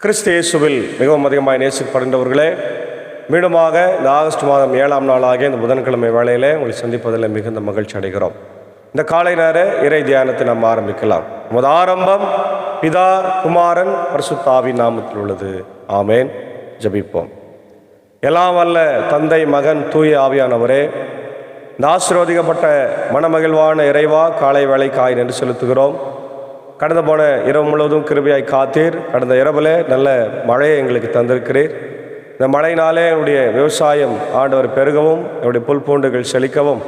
கிறிஸ்து இயேசுவில் மிகவும் அதிகமாக நேசிக்கப்படுகின்றவர்களே, மீண்டுமாக இந்த ஆகஸ்ட் மாதம் 7ஆம் நாளாகிய இந்த புதன்கிழமை வேளையிலே உங்களை சந்திப்பதில் மிகுந்த மகிழ்ச்சி அடைகிறோம். இந்த காலை நேர இறை தியானத்தை நாம் ஆரம்பிக்கலாம். நமது ஆரம்பம் பிதா, குமாரன், பரிசுத்த ஆவியின் நாமத்தில் உள்ளது. ஆமேன். ஜெபிப்போம். எல்லாம் வல்ல தந்தை, மகன், தூய ஆவியானவரே, இந்த ஆசீர்வதிக்கப்பட்ட மனமகிழ்வான இறைவா, காலை வேளைக்காய் நன்றி செலுத்துகிறோம். கடந்த போன இரவு முழுவதும் கிருபையாய் காத்தீர். கடந்த இரவில் நல்ல மழையை எங்களுக்கு தந்திருக்கிறீர். இந்த மழையினாலே என்னுடைய விவசாயம் ஆண்டவர் பெருகவும், என்னுடைய புல் பூண்டுகள் செழிக்கவும்,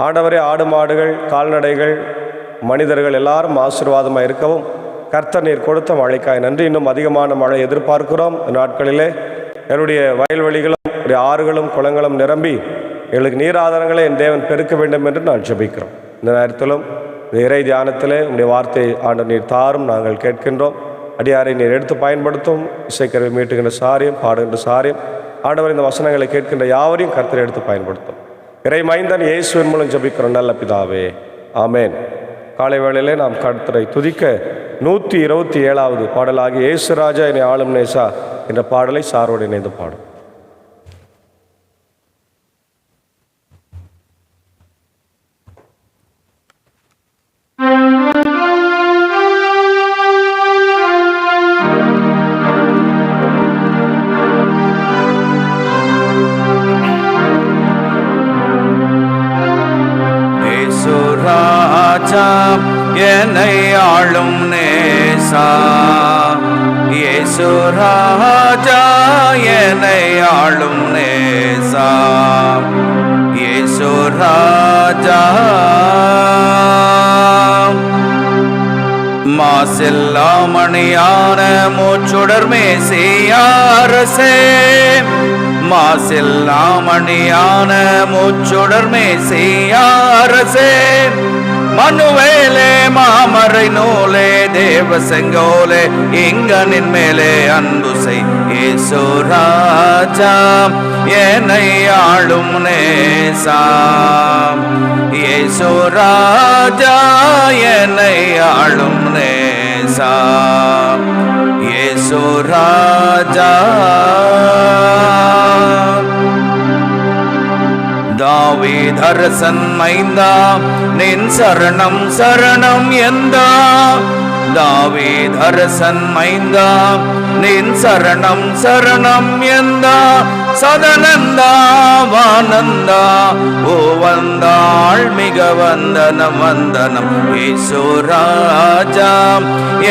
ஆண்டவரே ஆடு மாடுகள், கால்நடைகள், மனிதர்கள் எல்லாரும் ஆசீர்வாதமாக இருக்கவும் கர்த்தர் நீர் கொடுத்த மழைக்காய் நன்றி. இன்னும் அதிகமான மழை எதிர்பார்க்கிறோம். இந்த நாட்களிலே என்னுடைய வயல்வெளிகளும், என்னுடைய ஆறுகளும், குளங்களும் நிரம்பி எங்களுக்கு நீர் ஆதாரங்களை என் தேவன் பெருக்க வேண்டும் என்று நான் ஜெபிக்கிறோம். இந்த நேரத்திலும் இந்த இறை தியானத்திலே உங்களுடைய வார்த்தை ஆண்டவர் நீர் தாரும் நாங்கள் கேட்கின்றோம். அடியாரை நீர் எடுத்து பயன்படுத்தும். இசைக்கருவை மீட்டுகின்ற சாரியம், பாடுகின்ற சாரியம், ஆண்டவர் இந்த வசனங்களை கேட்கின்ற யாவரையும் கர்த்தரை எடுத்து பயன்படுத்தும். இறை மைந்தன் இயேசுவின் மூலம் ஜெபிக்கிறோம் நல்ல பிதாவே. ஆமேன். காலை வேளையிலே நாம் கர்த்தரை துதிக்க 127வது பாடலாகி இயேசு ராஜா என்னை ஆளும் நேசா என்ற பாடலை சாரோடு இணைந்து பாடும். என்னை ஆளும் நேசா, இயேசு ராஜா என்னை ஆளும் நேசா, இயேசு ராஜா மாசில்லா மணியான மூச்சுடர் மேசியாரசே, மாசில்லா மணியான மூச்சுடர் மேசியாரசே, மனுவேலே மாமரை நூலே தேவ செங்கோலே இங்கனின் மேலே அன்பு செய் இயேசு ராஜா என்னை ஆளும் நேசா, இயேசு ராஜா என்னை ஆளும் நேசா, இயேசு ராஜா. தாவீது அரசன் மைந்தா நின் சரணம் சரணம் எந்தா, தாவீது அரசன் மைந்தா நின் சரணம் சரணம் எந்தா, சதனந்தா வானந்தா ஓ வந்தாள் மிக வந்தனம் வந்தனம் இயேசு ராஜா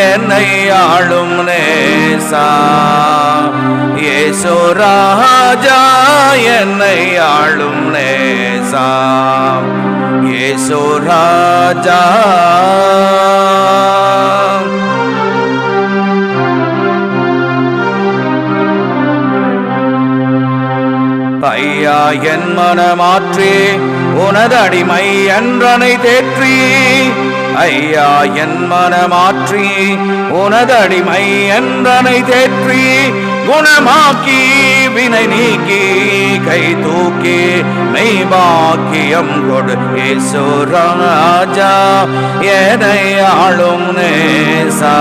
என்னை ஆளும் நேசா, இயேசு ராஜா என்னை ஆளும் நேசா, இயேசு ராஜா. ஐயா என் மனமாற்றி உனது அடிமை என்றனை தேற்றி, ஐயா என் மனமாற்றி உனது அடிமை என்றனை தேற்றி, குணமாக்கி வினை நீக்கி கை தூக்கி மெய்பாக்கியம் கொடு இயேசு ராஜா என்னை ஆளும் நேசா,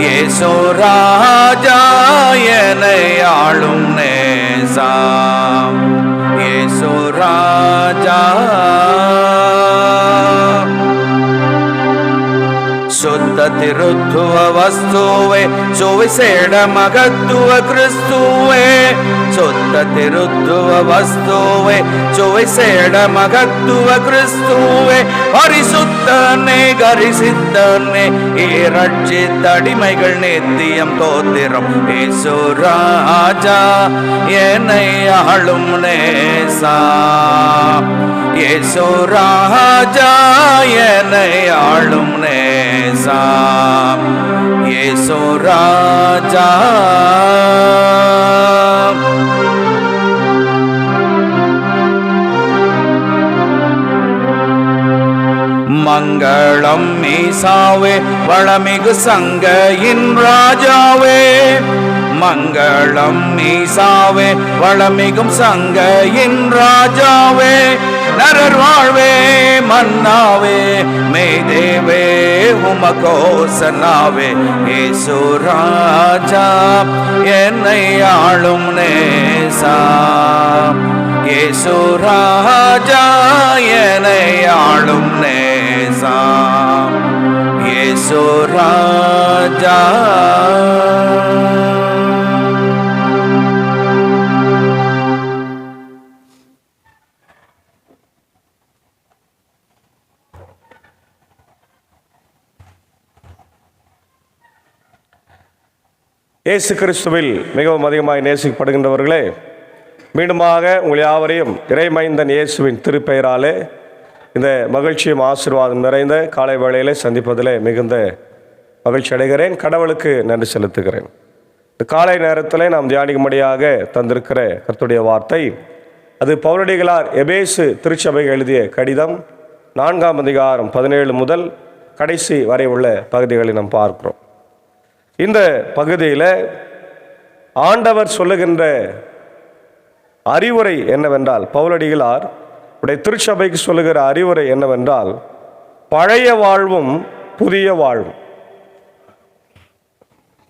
இயேசு ராஜா என்னை ஆளும் நேசா, இயேசு ராஜா. ಶುದ್ಧ ತಿರುತ್ತುವ ವಸ್ತುವೆ ಸುವಿಸೇಡ ಮಗತ್ತುವ ಕ್ರಿಸ್ತುವೆ, ಶುದ್ಧ ತಿರುತ್ತುವ ವಸ್ತುವೆ ಸುವಿಸೇಡ ಮಗತ್ತುವ ಕ್ರಿಸ್ತುವೆ, பரிசுத்தனே கரிசித்தனே ரட்சித்த அடிமைகள் நித்தியம் தோத்திரம் இயேசு ராஜா என்னை ஆளும் நேசா, இயேசு ராஜா என்னை ஆளும் நேசா, இயேசு ராஜா. மங்களம் மீசாவே வளமிகு சங்கையின் ராஜாவே, மங்களம் மீசாவே வளமிகும் சங்கையின் ராஜாவே, நரர் வாழ்வே மன்னாவே மெய்தேவே உமகோசனாவே இயேசு ராஜா என்னை ஆளும் நேசா இயேசு ராஜா என்னை ஆளும் நேசா இயேசு ராஜா. இயேசு கிறிஸ்துவில் மிகவும் அதிகமாக நேசிக்கப்படுகின்றவர்களே, மீண்டுமாக உங்கள் யாவரையும் இறைமைந்தன் இயேசுவின் திருப்பெயராலே இந்த மகிழ்ச்சியும் ஆசீர்வாதம் நிறைந்த காலை வேளையிலே சந்திப்பதிலே மிகுந்த மகிழ்ச்சி அடைகிறேன். கடவுளுக்கு நன்றி செலுத்துகிறேன். இந்த காலை நேரத்தில் நாம் தியானிக்கும்படியாக தந்திருக்கிற கர்த்தருடைய வார்த்தை, அது பவுலடிகளார் எபேசு திருச்சபை எழுதிய கடிதம் 4ஆம் அதிகாரம் 17 முதல் கடைசி வரை உள்ள பகுதிகளை நாம் பார்க்கிறோம். இந்த பகுதியில் ஆண்டவர் சொல்லுகின்ற அறிவுரை என்னவென்றால், பவுலடிகளார் உடைய திருச்சபைக்கு சொல்லுகிற அறிவுரை என்னவென்றால், பழைய வாழ்வும் புதிய வாழ்வும்,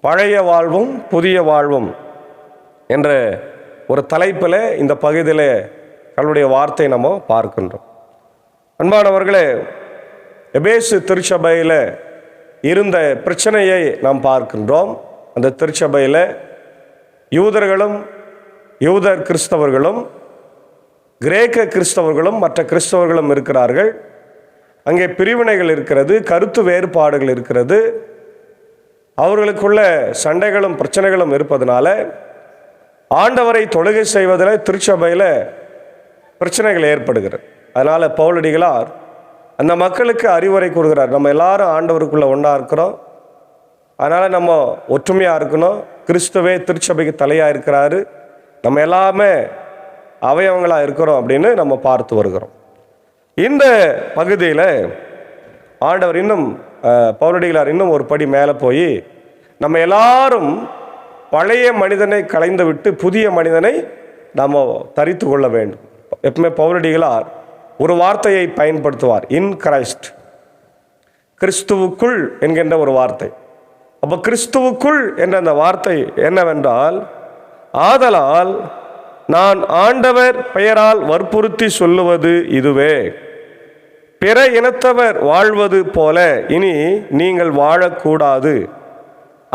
பழைய வாழ்வும் புதிய வாழ்வும் என்ற ஒரு தலைப்பில் இந்த பகுதியில் கடவுளுடைய வார்த்தை நம்ம பார்க்கின்றோம். அன்பானவர்களே, எபேசு திருச்சபையில் இருந்த பிரச்சனையை நாம் பார்க்கின்றோம். அந்த திருச்சபையில் யூதர்களும் யூதர் கிறிஸ்தவர்களும் கிரேக்க கிறிஸ்தவர்களும் மற்ற கிறிஸ்தவர்களும் இருக்கிறார்கள். அங்கே பிரிவினைகள் இருக்கிறது, கருத்து வேறுபாடுகள் இருக்கிறது, அவர்களுக்குள்ள சண்டைகளும் பிரச்சனைகளும் இருப்பதனால ஆண்டவரை தொழுகை செய்வதில் திருச்சபையில் பிரச்சனைகள் ஏற்படுகிறது. அதனால் பவுலடிகளார் அந்த மக்களுக்கு அறிவுரை கூறுகிறார். நம்ம எல்லாரும் ஆண்டவருக்குள்ளே ஒன்றா இருக்கிறோம், அதனால் நம்ம ஒற்றுமையாக இருக்கணும். கிறிஸ்துவே திருச்சபைக்கு தலையாக இருக்கிறாரு, நம்ம எல்லாமே அவயவங்களாக இருக்கிறோம் அப்படின்னு நம்ம பார்த்து வருகிறோம். இந்த பகுதியில் ஆண்டவர் இன்னும் பவுலடிகளார் இன்னும் ஒரு படி மேலே போய், நம்ம எல்லாரும் பழைய மனிதனை களைந்து விட்டு புதிய மனிதனை நாம் தரித்து கொள்ள வேண்டும். எப்பவுமே பவுலடிகளார் ஒரு வார்த்தையை பயன்படுத்துவார், இன் கிரைஸ்ட், கிறிஸ்துவுக்குள் என்கின்ற ஒரு வார்த்தை. அப்போ கிறிஸ்துவுக்குள் என்ற அந்த வார்த்தை என்னவென்றால், ஆதலால் நான் ஆண்டவர் பெயரால் வற்புறுத்தி சொல்லுவது இதுவே, பிற இனத்தவர் வாழ்வது போல இனி நீங்கள் வாழக்கூடாது.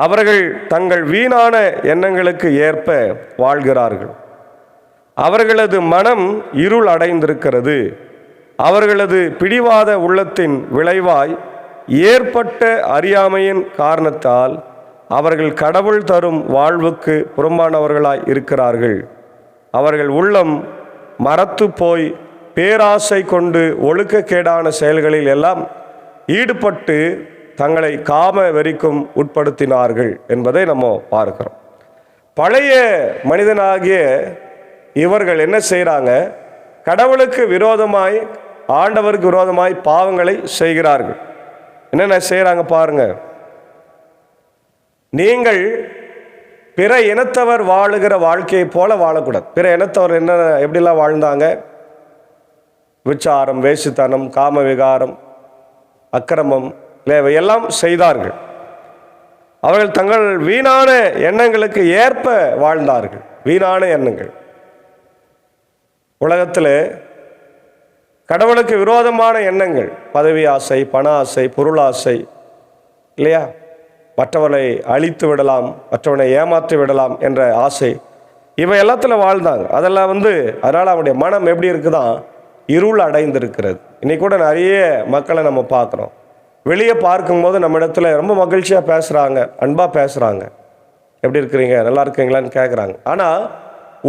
அவர்கள் தங்கள் வீணான எண்ணங்களுக்கு ஏற்ப வாழ்கிறார்கள். அவர்களது மனம் இருள் அடைந்திருக்கிறது. அவர்களது பிடிவாத உள்ளத்தின் விளைவாய் ஏற்பட்ட அறியாமையின் காரணத்தால் அவர்கள் கடவுள் தரும் வாழ்வுக்கு புறம்பானவர்களாய் இருக்கிறார்கள். அவர்கள் உள்ளம் மரத்து போய் பேராசை கொண்டு ஒழுக்கக்கேடான செயல்களில் எல்லாம் ஈடுபட்டு தங்களை காம வெறிக்கும் உட்படுத்தினார்கள் என்பதை நம்ம பார்க்கிறோம். பழைய மனிதனாகிய இவர்கள் என்ன செய்கிறாங்க? கடவுளுக்கு விரோதமாய், ஆண்டவருக்கு விரோதமாய் பாவங்களை செய்கிறார்கள். என்னென்ன செய்கிறாங்க பாருங்க. நீங்கள் பிற இனத்தவர் வாழுகிற வாழ்க்கையை போல வாழக்கூடாது. பிற இனத்தவர் என்ன எப்படிலாம் வாழ்ந்தாங்க? விச்சாரம், வேசித்தனம், காம விகாரம், அக்கிரமம் எல்லாம் செய்தார்கள். அவர்கள் தங்கள் வீணான எண்ணங்களுக்கு ஏற்ப வாழ்ந்தார்கள். வீணான எண்ணங்கள். உலகத்தில் கடவுளுக்கு விரோதமான எண்ணங்கள், பதவி ஆசை, பண ஆசை, பொருளாசை, இல்லையா? மற்றவனை அழித்து விடலாம், மற்றவனை ஏமாற்றி விடலாம் என்ற ஆசை, இவை எல்லாத்தில் வாழ்ந்தாங்க. அதெல்லாம் அதனால் அவனுடைய மனம் எப்படி இருக்குதான்? இருள் அடைந்திருக்கிறது. இன்னைக்கு கூட நிறைய மக்களை நம்ம பார்க்குறோம். வெளியே பார்க்கும்போது நம்ம இடத்துல ரொம்ப மகிழ்ச்சியாக பேசுகிறாங்க, அன்பாக பேசுகிறாங்க, எப்படி இருக்கிறீங்க, நல்லா இருக்கீங்களான்னு கேட்குறாங்க. ஆனால்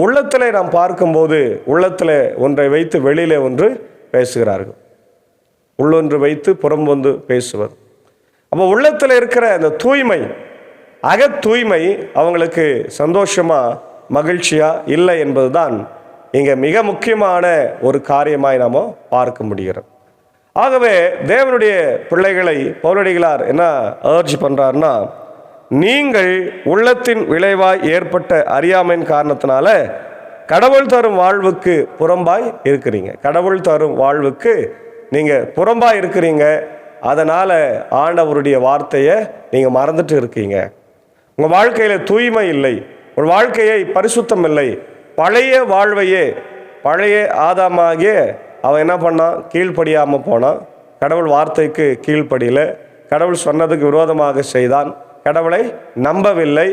உள்ளத்தில் நாம் பார்க்கும்போது உள்ளத்தில் ஒன்றை வைத்து வெளியிலே ஒன்று பேசுகிறார்கள். உள்ளொன்று வைத்து புறம் வந்து பேசுவது. அப்போ உள்ளத்தில் இருக்கிற அந்த தூய்மை, அக தூய்மை அவங்களுக்கு சந்தோஷமாக மகிழ்ச்சியாக இல்லை என்பது தான் இங்கே மிக முக்கியமான ஒரு காரியமாய் நாம் பார்க்க முடிகிறது. ஆகவே தேவனுடைய பிள்ளைகளை பவுலடிகளார் என்ன அர்ஜ் பண்ணுறாருன்னா, நீங்கள் உள்ளத்தின் விளைவாய் ஏற்பட்ட அறியாமையின் காரணத்தினால கடவுள் தரும் வாழ்வுக்கு புறம்பாய் இருக்கிறீங்க. கடவுள் தரும் வாழ்வுக்கு நீங்கள் புறம்பாய் இருக்கிறீங்க. அதனால் ஆண்டவருடைய வார்த்தையை நீங்கள் மறந்துட்டு இருக்கீங்க. உங்கள் வாழ்க்கையில் தூய்மை இல்லை, உங்கள் வாழ்க்கையை பரிசுத்தம் இல்லை. பழைய வாழ்வையே, பழைய ஆதாமாகிய அவன் என்ன பண்ணான்? கீழ்ப்படியாமல் போனான். கடவுள் வார்த்தைக்கு கீழ்ப்படியில், கடவுள் சொன்னதுக்கு விரோதமாக செய்தான், கடவுளை நம்பவில்லை.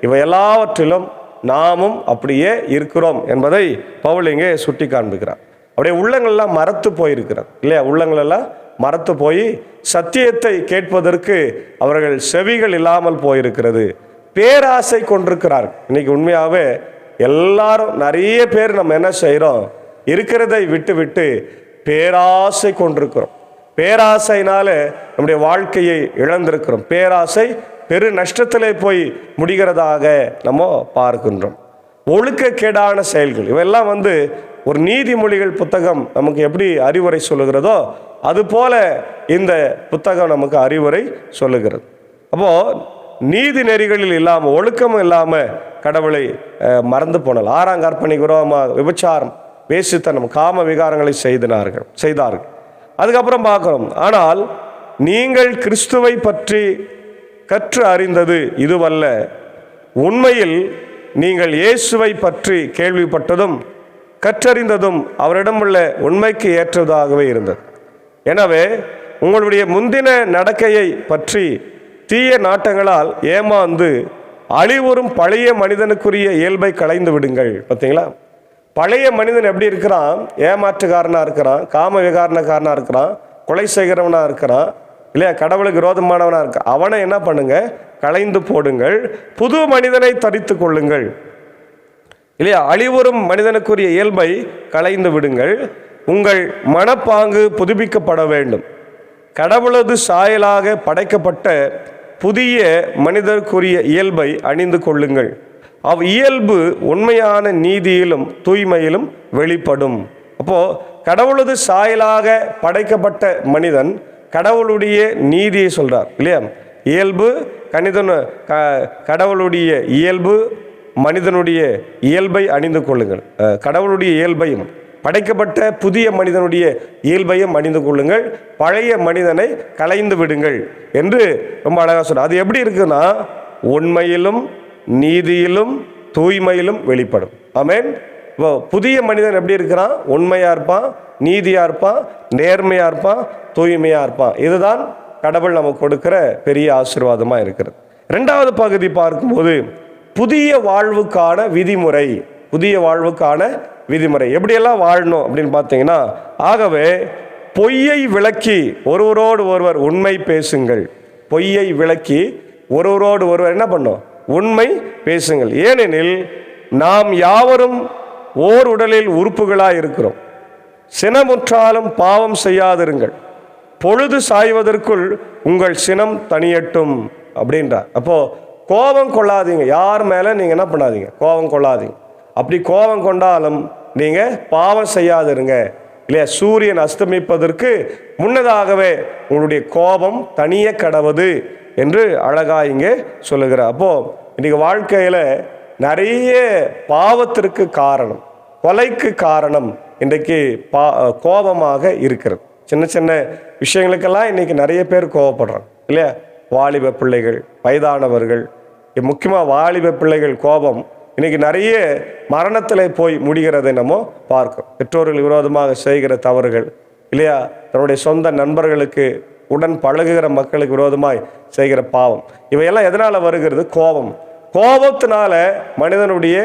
இவை எல்லாவற்றிலும் நாமும் அப்படியே இருக்கிறோம் என்பதை பவுல் இங்கே சுட்டி காண்பிக்கிறார். அப்படியே உள்ளங்களெல்லாம் மரத்து போயிருக்கிறார் இல்லையா? உள்ளங்களெல்லாம் மரத்து போய் சத்தியத்தை கேட்பதற்கு அவர்கள் செவிகள் இல்லாமல் போயிருக்கிறது. பேராசை கொண்டிருக்கிறார். இன்னைக்கு உண்மையாகவே எல்லாரும் நிறைய பேர் நம்ம என்ன செய்கிறோம்? இருக்கிறதை விட்டு விட்டு பேராசை கொண்டிருக்கிறோம். பேராசைனால நம்முடைய வாழ்க்கையை இழந்திருக்கிறோம். பேராசை பெரு நஷ்டத்திலே போய் முடிகிறதாக நம்ம பார்க்கின்றோம். ஒழுக்கக்கேடான செயல்கள் இவையெல்லாம் ஒரு நீதிமொழிகள் புத்தகம் நமக்கு எப்படி அறிவுரை சொல்லுகிறதோ அதுபோல இந்த புத்தகம் நமக்கு அறிவுரை சொல்லுகிறது. அப்போது நீதி நெறிகளில் இல்லாமல், ஒழுக்கம் இல்லாமல் கடவுளை மறந்து போனால், 6ஆம் கற்பனைக்கு விரோதமாக விபச்சாரம், வேசித்தனம், காம விகாரங்களை செய்தார்கள். அதுக்கப்புறம் பார்க்குறோம், ஆனால் நீங்கள் கிறிஸ்துவை பற்றி கற்று அறிந்தது இதுவல்ல, உண்மையில் நீங்கள் இயேசுவை பற்றி கேள்விப்பட்டதும் கற்றறிந்ததும் அவரிடமுள்ள உண்மைக்கு ஏற்றதாகவே இருந்தது. எனவே உங்களுடைய முந்தின நடக்கையை பற்றி தீய நாட்டங்களால் ஏமாந்து அழிவுறும் பழைய மனிதனுக்குரிய இயல்பை களைந்து விடுங்கள். பார்த்தீங்களா? பழைய மனிதன் எப்படி இருக்கிறான்? ஏமாற்றுக்காரனாக இருக்கிறான், காம விகாரணக்காரனாக இருக்கிறான், கொலை செய்கிறவனாக இருக்கிறான் இல்லையா? கடவுளுக்கு விரோதமானவனாக இருக்க, அவனை என்ன பண்ணுங்க? களைந்து போடுங்கள். புது மனிதனை தரித்து கொள்ளுங்கள் இல்லையா? அழிவுறும் மனிதனுக்குரிய இயல்பை களைந்து விடுங்கள். உங்கள் மனப்பாங்கு புதுப்பிக்கப்பட வேண்டும். கடவுளது சாயலாக படைக்கப்பட்ட புதிய மனிதருக்குரிய இயல்பை அணிந்து கொள்ளுங்கள். இயல்பு உண்மையான நீதியிலும் தூய்மையிலும் வெளிப்படும். அப்போது கடவுளது சாயலாக படைக்கப்பட்ட மனிதன் கடவுளுடைய நீதியை சொல்கிறார் இல்லையா? இயல்பு கடவுளுடைய இயல்பு, மனிதனுடைய இயல்பை அணிந்து கொள்ளுங்கள். கடவுளுடைய இயல்பையும் படைக்கப்பட்ட புதிய மனிதனுடைய இயல்பையும் அணிந்து கொள்ளுங்கள். பழைய மனிதனை களைந்து விடுங்கள் என்று ரொம்ப அழகாக சொல்கிறார். அது எப்படி இருக்குன்னா, உண்மையிலும் நீதியிலும் தூய்மையிலும் வெளிப்படும். ஆமென். புதிய மனிதன் எப்படி இருக்கிறான்? உண்மையாக இருப்பான், நீதியாக இருப்பான், நேர்மையாக இருப்பான், தூய்மையாக இருப்பான். இதுதான் கடவுள் நமக்கு கொடுக்கிற பெரிய ஆசீர்வாதமாக இருக்கிறது. 2வது பகுதி பார்க்கும்போது புதிய வாழ்வுக்கான விதிமுறை. புதிய வாழ்வுக்கான விதிமுறை எப்படியெல்லாம் வாழணும் அப்படின்னு பார்த்தீங்கன்னா, ஆகவே பொய்யை விளக்கி ஒருவரோடு ஒருவர் உண்மை பேசுங்கள். பொய்யை விளக்கி ஒருவரோடு ஒருவர் என்ன பண்ணோம்? உண்மை பேசுங்கள். ஏனெனில் நாம் யாவரும் ஓர் உடலில் உறுப்புகளாக இருக்கிறோம். சினமுற்றாலும் பாவம் செய்யாதிருங்கள், பொழுது சாய்வதற்குள் உங்கள் சினம் தனியட்டும் அப்படின்றார். அப்போது கோபம் கொள்ளாதீங்க. யார் மேலே நீங்கள் என்ன பண்ணாதீங்க? கோபம் கொள்ளாதீங்க. அப்படி கோபம் கொண்டாலும் நீங்கள் பாவம் செய்யாதிருங்க இல்லையா? சூரியன் அஸ்தமிப்பதற்கு முன்னதாகவே உங்களுடைய கோபம் தனிய கடவுது என்று அழகாக இங்கே சொல்லுகிறார். அப்போது இன்றைக்கி வாழ்க்கையில் நிறைய பாவத்திற்கு காரணம், கொலைக்கு காரணம் இன்றைக்கு கோபமாக இருக்கிறது. சின்ன சின்ன விஷயங்களுக்கெல்லாம் இன்றைக்கி நிறைய பேர் கோபப்படுறாங்க இல்லையா? வாலிப பிள்ளைகள், வயதானவர்கள், முக்கியமாக வாலிப பிள்ளைகள் கோபம் இன்றைக்கி நிறைய மரணத்தில் போய் முடிகிறதை நம்ம பார்க்கிறோம். பெற்றோர்கள் விரோதமாக செய்கிற தவறுகள் இல்லையா? தன்னுடைய சொந்த நண்பர்களுக்கு உடன் பழகுகிற மக்களுக்கு விரோதமாய் செய்கிற பாவம், இவையெல்லாம் எதனால் வருகிறது? கோபம். கோபத்தினால மனிதனுடைய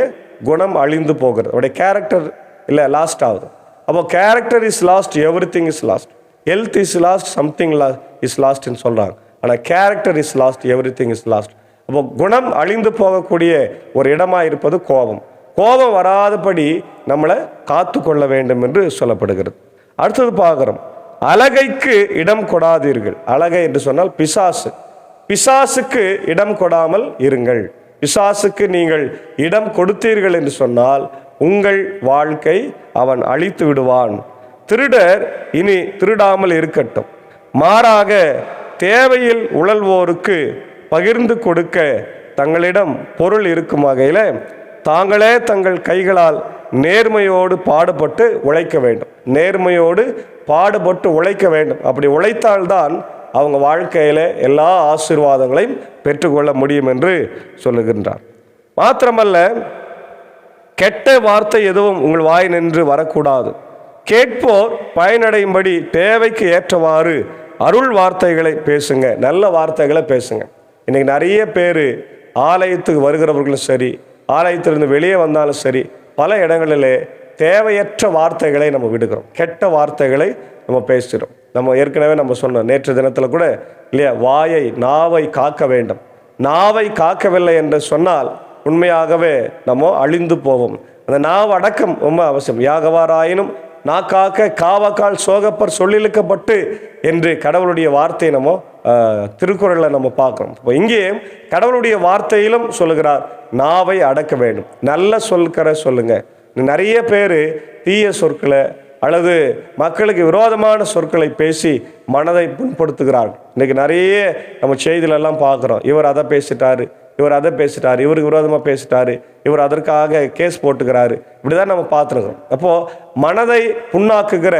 குணம் அழிந்து போகிறது, அவருடைய கேரக்டர் இல்லை லாஸ்ட் ஆகுது. அப்போ character is lost, everything is lost. Health is lost, something is லாஸ்ட்னு சொல்கிறாங்க. ஆனால் character is lost, everything is lost. அப்போ குணம் அழிந்து போகக்கூடிய ஒரு இடமாக இருப்பது கோபம். கோபம் வராதபடி நம்மளை காத்து கொள்ள வேண்டும் என்று சொல்லப்படுகிறது. அடுத்தது பார்க்குறோம், அழகைக்கு இடம் கொடாதீர்கள். அழகை என்று சொன்னால் பிசாசு. பிசாசுக்கு இடம் கொடாமல் இருங்கள். பிசாசுக்கு நீங்கள் இடம் கொடுத்தீர்கள் என்று சொன்னால் உங்கள் வாழ்க்கை அவன் அழித்து விடுவான். திருடர் இனி திருடாமல் இருக்கட்டும், மாறாக தேவையில் உழல்வோருக்கு பகிர்ந்து கொடுக்க தங்களிடம் பொருள் இருக்கும் வகையில் தாங்களே தங்கள் கைகளால் நேர்மையோடு பாடுபட்டு உழைக்க வேண்டும். நேர்மையோடு பாடுபட்டு உழைக்க வேண்டும். அப்படி உழைத்தால்தான் அவங்க வாழ்க்கையில் எல்லா ஆசீர்வாதங்களையும் பெற்றுக்கொள்ள முடியும் என்று சொல்லுகின்றார். மாத்திரமல்ல, கெட்ட வார்த்தை எதுவும் உங்கள் வாய் நின்று வரக்கூடாது. கேட்போர் பயனடையும்படி தேவைக்கு ஏற்றவாறு அருள் வார்த்தைகளை பேசுங்க, நல்ல வார்த்தைகளை பேசுங்க. இன்னைக்கு நிறைய பேர் ஆலயத்துக்கு வருகிறவர்களும் சரி, ஆலயத்திலிருந்து வெளியே வந்தாலும் சரி, பல இடங்களிலே தேவையற்ற வார்த்தைகளை நம்ம விடுகிறோம், கெட்ட வார்த்தைகளை நம்ம பேசுகிறோம். நம்ம ஏற்கனவே நம்ம சொன்னோம் நேற்று தினத்தில் கூட இல்லையா, நாவை காக்க வேண்டும். நாவை காக்கவில்லை என்று சொன்னால் உண்மையாகவே நம்ம அழிந்து போவோம். அந்த நாவு அடக்கம் ரொம்ப அவசியம். யாகவாராயினும் நாக்காக்க காவக்கால் சோகப்பர் சொல்லிழுக்கப்பட்டு என்று கடவுளுடைய வார்த்தையை நம்ம திருக்குறளில் நம்ம பார்க்குறோம். இப்போ இங்கே கடவுளுடைய வார்த்தையிலும் சொல்லுகிறார், நாவை அடக்க வேண்டும். நல்ல சொல்லுங்க. நிறைய பேர் தீய சொற்களை அல்லது மக்களுக்கு விரோதமான சொற்களை பேசி மனதை புண்படுத்துகிறார்கள். இன்றைக்கி நிறைய நம்ம செய்திகளெல்லாம் பார்க்குறோம். இவர் அதை பேசிட்டாரு, இவர் அதை பேசிட்டாரு, இவருக்கு விரோதமாக பேசிட்டாரு, இவர் அதற்காக கேஸ் போட்டுக்கிறாரு, இப்படி தான் நம்ம பார்த்துருக்கோம். அப்போது மனதை புண்ணாக்குகிற,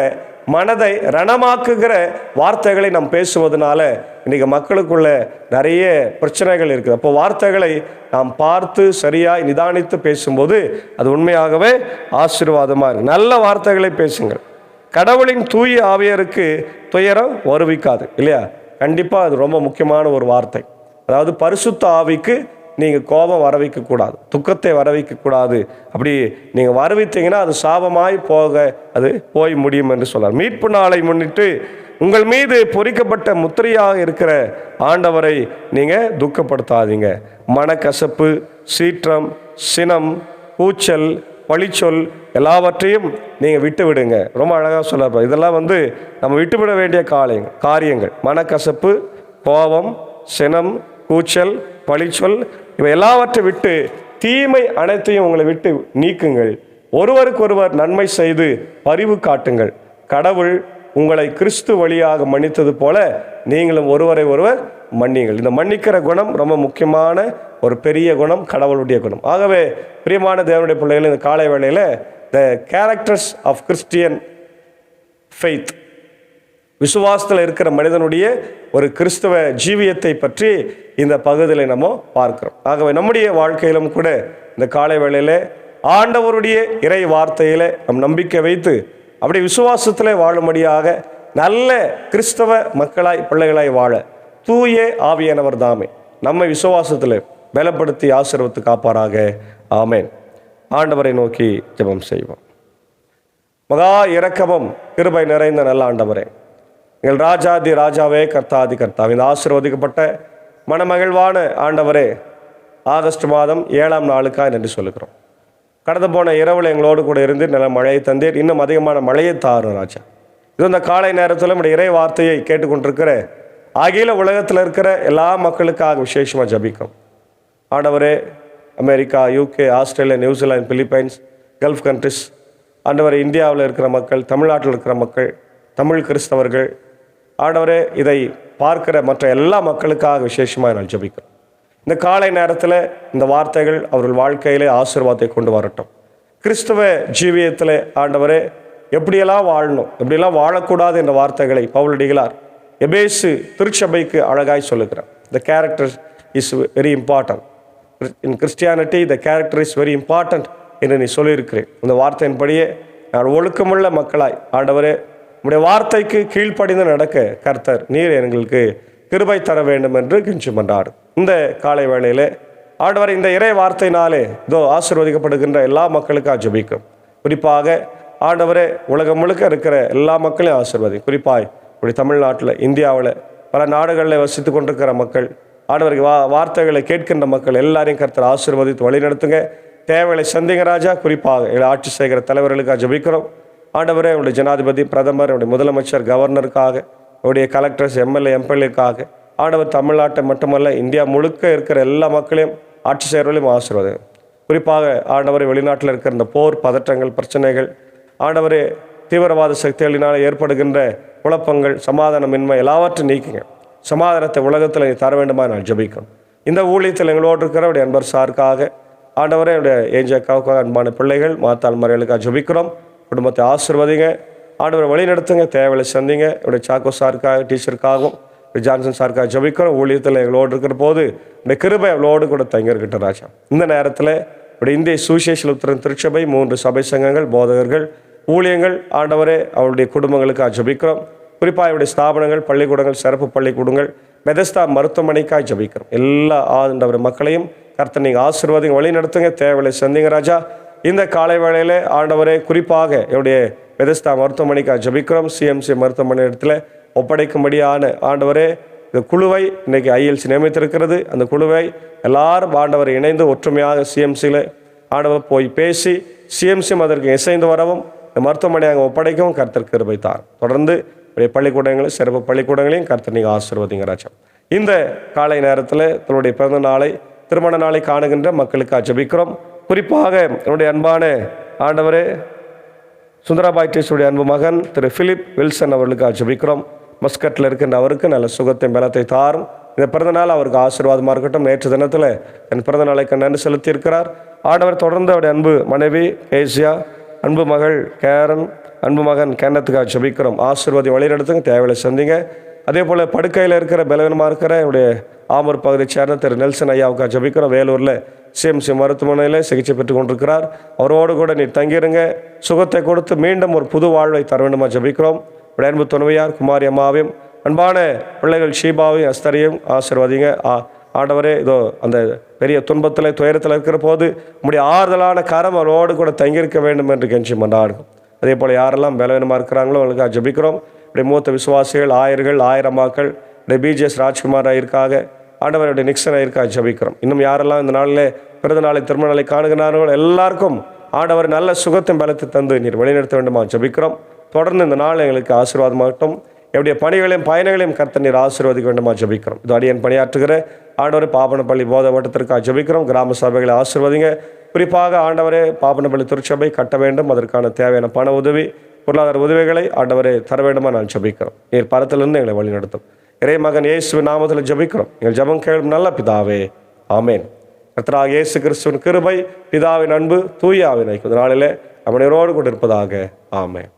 மனதை ரணமாக்குகிற வார்த்தைகளை நாம் பேசுவதனால இன்றைக்கி மக்களுக்குள்ள நிறைய பிரச்சனைகள் இருக்குது. அப்போ வார்த்தைகளை நாம் பார்த்து சரியாய் நிதானித்து பேசும்போது அது உண்மையாகவே ஆசீர்வாதமாக இருக்குது. நல்ல வார்த்தைகளை பேசுங்கள். கடவுளின் தூய ஆவியருக்கு துயரம் வருவிக்காது இல்லையா? கண்டிப்பாக அது ரொம்ப முக்கியமான ஒரு வார்த்தை. அதாவது பரிசுத்த ஆவிக்கு நீங்கள் கோபம் வர வைக்கக்கூடாது, துக்கத்தை வர வைக்கக்கூடாது. அப்படி நீங்கள் வரவித்தீங்கன்னா அது சாபமாய் அது போய் முடியும் என்று சொல்றார். மீட்பு நாளை முன்னிட்டு உங்கள் மீது பொறிக்கப்பட்ட முத்திரையாக இருக்கிற ஆண்டவரை நீங்கள் துக்கப்படுத்தாதீங்க. மனக்கசப்பு, சீற்றம், சினம், கூச்சல், பழிச்சொல் எல்லாவற்றையும் நீங்கள் விட்டு விடுங்க. ரொம்ப அழகாக சொல்ல, இதெல்லாம் நம்ம விட்டுவிட வேண்டிய காரியங்கள். மனக்கசப்பு, கோபம், சினம், கூச்சல், பழிச்சொல் இவை எல்லாவற்றை விட்டு தீமை அனைத்தையும் உங்களை விட்டு நீக்குங்கள். ஒருவருக்கொருவர் நன்மை செய்து பரிவு காட்டுங்கள். கடவுள் உங்களை கிறிஸ்து வழியாக மன்னித்தது போல நீங்களும் ஒருவரை ஒருவர் மன்னிங்கள். இந்த மன்னிக்கிற குணம் ரொம்ப முக்கியமான ஒரு பெரிய குணம், கடவுளுடைய குணம். ஆகவே பிரியமான தேவனுடைய பிள்ளைகள், இந்த காலை வேளையில் the characters of Christian faith, விசுவாசத்தில் இருக்கிற மனிதனுடைய ஒரு கிறிஸ்தவ ஜீவியத்தை பற்றி இந்த பகுதியில் நம்ம பார்க்கிறோம். ஆகவே நம்முடைய வாழ்க்கையிலும் கூட இந்த காலை வேளையில் ஆண்டவருடைய இறை வார்த்தையில் நம் நம்பிக்கை வைத்து அப்படி விசுவாசத்தில் வாழும்படியாக நல்ல கிறிஸ்தவ மக்களாய் பிள்ளைகளாய் வாழ தூய ஆவியானவர் தாமே நம்மை விசுவாசத்தில் பலப்படுத்தி ஆசீர்வத்து காப்பாராக. ஆமேன். ஆண்டவரை நோக்கி ஜெபம் செய்வோம். மகா இரக்கமும் கிருபை நிறைந்த நல்ல ஆண்டவரே, எங்கள் ராஜாதி ராஜாவே, கர்த்தாதி கர்த்தாவே, இந்த ஆசீர்வதிக்கப்பட்ட மனமகிழ்வான ஆண்டவரே, ஆகஸ்ட் மாதம் 7ஆம் நாளுக்காக நன்றி சொல்லுகிறோம். கடந்து போன இரவில் எங்களோடு கூட இருந்து நல்ல மழையை தந்தீர். இன்னும் அதிகமான மழையை தாரும் ராஜா. இது இந்த காலை நேரத்தில் நம்முடைய இறை வார்த்தையை கேட்டுக்கொண்டிருக்கிற அகில உலகத்தில் இருக்கிற எல்லா மக்களுக்காக விசேஷமாக ஜபிக்கும் ஆண்டவரே. America, UK, Australia, New Zealand, Philippines, gulf countries, ஆண்டவரே, இந்தியாவில் இருக்கிற மக்கள், தமிழ்நாட்டில் இருக்கிற மக்கள், தமிழ் கிறிஸ்தவர்கள், ஆண்டவரே, இதை பார்க்கிற மற்ற எல்லா மக்களுக்காக விசேஷமாக நான் ஜபிக்கிறோம். இந்த காலை நேரத்தில் இந்த வார்த்தைகள் அவர்கள் வாழ்க்கையிலே ஆசீர்வாதத்தை கொண்டு வரட்டும். கிறிஸ்தவ ஜீவியத்தில் ஆண்டவரே எப்படியெல்லாம் வாழணும், எப்படியெல்லாம் வாழக்கூடாது என்ற வார்த்தைகளை பவுலடிகளார் எபேசு திருச்சபைக்கு அழகாய் சொல்லுகிறார். The character is very important in Christianity, the character is very important என்று நீ சொல்லியிருக்கிறேன். இந்த வார்த்தையின்படியே நான் ஒழுக்கமுள்ள மக்களாய் ஆண்டவரே உம்முடைய வார்த்தைக்கு கீழ்ப்படிந்து நடக்க கர்த்தர் நீர் எங்களுக்கு கிருபை தர வேண்டும் என்று கெஞ்சி மன்றாடு. இந்த காலை வேளையில் ஆண்டவர் இந்த இறை வார்த்தையினாலே இதோ ஆசீர்வதிக்கப்படுகின்ற எல்லா மக்களுக்கும் ஜெபிக்கும். குறிப்பாக ஆண்டவரே உலகம் முழுக்க இருக்கிற எல்லா மக்களையும் ஆசீர்வதி. குறிப்பாக இப்படி தமிழ்நாட்டில், இந்தியாவில், பல நாடுகளில் வசித்து கொண்டிருக்கிற மக்கள், ஆண்டவருக்கு வார்த்தைகளை கேட்கின்ற மக்கள் எல்லாரையும் கர்த்தர் ஆசீர்வதித்து வழிநடத்துங்க. தேவைகளை சந்திங்க ராஜா. குறிப்பாக எங்களை ஆட்சி செய்கிற தலைவர்களுக்காக ஜெபிக்கிறோம். ஆண்டவரே, அவருடைய ஜனாதிபதி, பிரதமர், அவருடைய முதலமைச்சர், கவர்னருக்காக, அவருடைய கலெக்டர்ஸ், MLA, MP-க்காக ஆண்டவர் தமிழ்நாட்டை மட்டுமல்ல இந்தியா முழுக்க இருக்கிற எல்லா மக்களையும் ஆட்சி செய்கிறவர்களையும் ஆசீர்வாதம். குறிப்பாக ஆண்டவரை வெளிநாட்டில் இருக்கிற இந்த போர், பதற்றங்கள், பிரச்சனைகள், ஆண்டவரே தீவிரவாத சக்திகளினால் ஏற்படுகின்ற குழப்பங்கள், சமாதானமின்மை எல்லாவற்றையும் நீக்குங்க. சமாதானத்தை உலகத்தில் நீ தர வேண்டுமா நான் ஜெபிக்கும். இந்த ஊழியத்தில் எங்களோடு இருக்கிற அவருடைய அன்பர் சாருக்காக, ஆண்டவரே என்னுடைய ஏஞ்சக்காவுக்காக அன்பான பிள்ளைகள் மாத்தாள் மறைகளுக்காக ஜெபிக்கிறோம். குடும்பத்தை ஆசீர்வதிங்க ஆண்டவரை வழி நடத்துங்க, தேவையை சந்திங்க. என்னுடைய சாக்கோ சாருக்காக டீச்சருக்காகவும் ஜான்சன் சாருக்காக ஜெபிக்கிறோம். ஊழியத்தில் எங்களோடு இருக்கிற போது இந்த கிருபை அவளோடு கூட தங்க இருக்கட்டும் ராஜா. இந்த நேரத்தில் இப்படி இந்திய சுவிசேஷ லுத்தரன் திருச்சபை 3 சபை சங்கங்கள், போதகர்கள், ஊழியங்கள் ஆண்டவரே அவருடைய குடும்பங்களுக்காக ஜெபிக்கிறோம். குறிப்பாக இவருடைய ஸ்தாபனங்கள், பள்ளிக்கூடங்கள், சிறப்பு பள்ளிக்கூடங்கள், பெதஸ்தா மருத்துவமனைக்காக ஜெபிக்கிறோம். எல்லா ஆண்டவர் மக்களையும் கர்த்தர் நீங்கள் ஆசீர்வாதம் வழி நடத்துங்க, தேவையை சந்திங்க ராஜா. இந்த காலை வேளையில் ஆண்டவரே குறிப்பாக என்னுடைய பெதஸ்தா மருத்துவமனைக்காக ஜெபிக்கிறோம். சிஎம்சி மருத்துவமனை இடத்துல ஒப்படைக்கும்படியான ஆண்டவரே இந்த குழுவை இன்றைக்கி ஐஎல்சி நியமித்திருக்கிறது. அந்த குழுவை எல்லாரும் ஆண்டவரை இணைந்து ஒற்றுமையாக சிஎம்சியில் ஆண்டவர் போய் பேசி சிஎம்சியும் அதற்கு இசைந்து வரவும் இந்த மருத்துவமனை அங்கே ஒப்படைக்கவும் கர்த்தர் கிருபை தார். தொடர்ந்து பள்ளிக்கூடங்களையும் சிறப்பு பள்ளிக்கூடங்களையும் கர்த்தர் நீங்கள் ஆசீர்வதிங்க ராஜா. இந்த காலை நேரத்தில் தன்னுடைய பிறந்த நாளை, திருமண நாளை காணுகின்ற மக்களுக்காக ஜெபிக்கிறோம். குறிப்பாக என்னுடைய அன்பான ஆண்டவரே சுந்தராபாய் டீச்சருடைய அன்பு மகன் திரு பிலிப் வில்சன் அவர்களுக்காக ஜெபிக்கிறோம். மஸ்கட்டில் இருக்கின்ற அவருக்கு நல்ல சுகத்தை பலத்தை தாரும். இந்த பிறந்தநாள் அவருக்கு ஆசீர்வாதமாக இருக்கட்டும். நேற்று தினத்தில் என் பிறந்த நாளைக்கு நன்றி செலுத்தியிருக்கிறார். ஆண்டவர் தொடர்ந்து அவருடைய அன்பு மனைவி ஏசியா, அன்பு மகள் கேரன், அன்பு மகன் கேன்னத்துக்காக ஜெபிக்கிறோம். ஆசீர்வாதி வழிநடத்துங்க, தேவையை சந்திங்க. அதே போல் படுக்கையில் இருக்கிற பலவீனமாக இருக்கிற என்னுடைய ஆமூர் பகுதியை சேர்ந்த திரு நெல்சன் ஐயாவுக்காக ஜெபிக்கிறோம். வேலூரில் சிஎம்சி மருத்துவமனையில் சிகிச்சை பெற்று கொண்டிருக்கிறார். அவரோடு கூட நீ தங்கிருங்க, சுகத்தை கொடுத்து மீண்டும் ஒரு புது வாழ்வை தர வேண்டுமா ஜெபிக்கிறோம். இப்படி அன்பு துணைவியார் குமாரி அம்மாவையும் அன்பான பிள்ளைகள் ஷீபாவையும் அஸ்தரையும் ஆசீர்வதிங்க. ஆண்டவரே இதோ அந்த பெரிய துன்பத்தில் துயரத்தில் இருக்கிற போது உம்முடைய ஆறுதலான கரம் அவரோடு கூட தங்கியிருக்க வேண்டும் என்று கெஞ்சி மன்றாடுகிறோம். அதே போல் யாரெல்லாம் பலவீனமாக இருக்கிறாங்களோ அவங்களுக்காக ஜெபிக்கிறோம். இப்படி மூத்த விசுவாசிகள், ஆயர்கள், ஆயிரமாக்கள், இப்படி பிஜிஎஸ் ராஜ்குமார் ஐயருக்காக, ஆண்டவருடைய நிக்சன் ஐயருக்காக ஜெபிக்கிறோம். இன்னும் யாரெல்லாம் இந்த நாளில் பிறந்த நாளை, திருமண நாளை காணுகிறார்களோ எல்லாருக்கும் ஆண்டவர் நல்ல சுகத்தை பலத்தை தந்து நீர் வழிநடத்த வேண்டுமா ஜெபிக்கிறோம். தொடர்ந்து இந்த நாள் எங்களுக்கு ஆசீர்வாதமாகட்டும். என்னுடைய பணிகளையும் பயணங்களையும் கர்த்தர் நீர் ஆசீர்வதிக்க வேண்டுமா ஜெபிக்கிறோம். இது அடியன் பணியாற்றுகிற ஆண்டவரே பாபனப்பள்ளி போத வட்டத்திற்காக ஜெபிக்கிறோம். கிராம சபைகளை ஆசீர்வதிங்க. குறிப்பாக ஆண்டவரே பாபனப்பள்ளி திருச்சபை கட்ட வேண்டும், அதற்கான தேவையான பண உதவி, பொருளாதார உதவிகளை ஆண்டவரே தர வேண்டுமா நான் ஜெபிக்கிறோம். நீர் பரத்திலிருந்து எங்களை வழி நடத்தும். இறை மகன் இயேசுவின் நாமத்தில் ஜெபிக்கிறோம். எங்கள் ஜெபம் கேளும் நல்ல பிதாவே, ஆமேன். கர்த்தராகிய இயேசு கிறிஸ்துவின் கிருபை, பிதாவின் அன்பு, தூய ஆவியின் ஐக்கியம் இந்த நாளிலே அவனரோடு கூட இருப்பதாக. ஆமேன்.